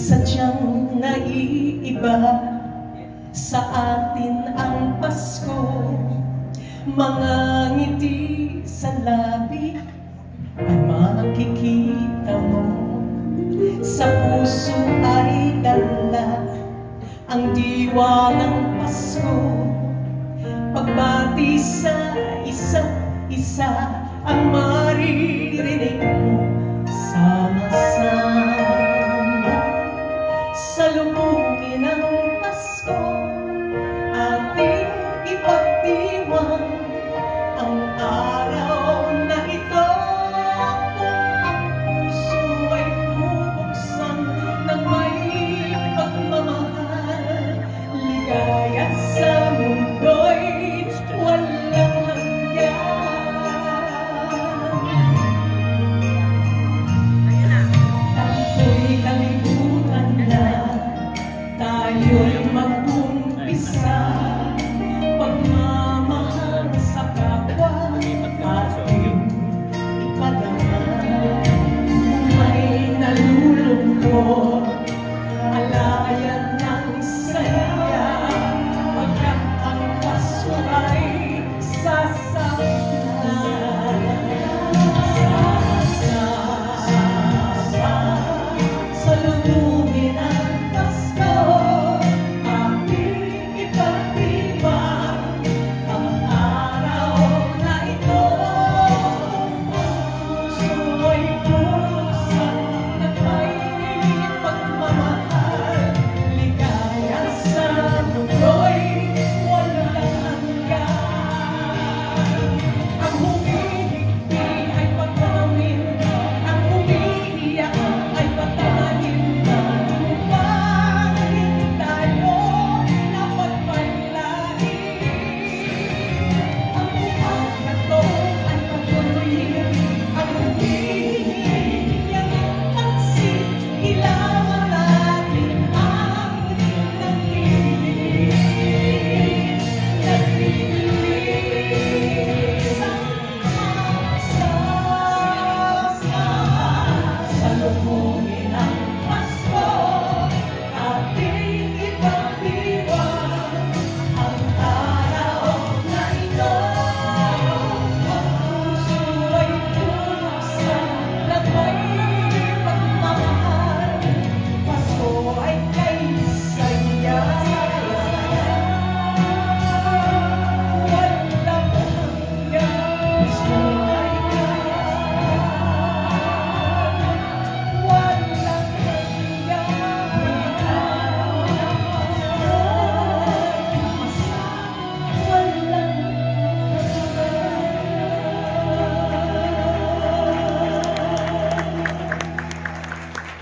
Sadyang naiiba sa atin ang Pasko. Mga ngiti sa labi ay makikita mo. Sa puso ay dala ang diwa ng Pasko. Pagbati sa isa't isa ang maririnig mo. Sama-sama salubungin ang Pasko, ating ipagdiwang ang araw na ito. Kung ang puso ay bubuksan ng may pagmamahal, ligaya sa mundo'y walang hanggan. Ako'y kalimutan na tayo'y mag-umpisa, pagmamahal sa kapwa ating ipadama. Kung may nalulungkot, alayan ng saya, pagkat ang Pasko ay sasama. Salubungin ang Pasko, ating ipagdiwang ang araw na ito. Ang puso ay bubuksan ng may pagmamahal, ligaya sa mundo'y walang hanggan. Ang humihikbi ay pagkamin, ang umiiyak ay patahin na, upang hindi tayo napagpalain. Ang bukas na to ay patuloyin, ang humihiyang pansin, ilawan natin ang nagtiis. Salubungin ang Pasko, ating ipagdiwang ang araw na ito. Ang puso ay bubuksan ng may pagmamahal, Pasko ay kay saya. Walang hanggan. Pasko ay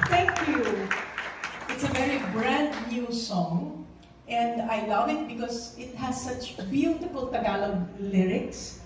Thank you. It's a very brand new song, and I love it because it has such beautiful Tagalog lyrics.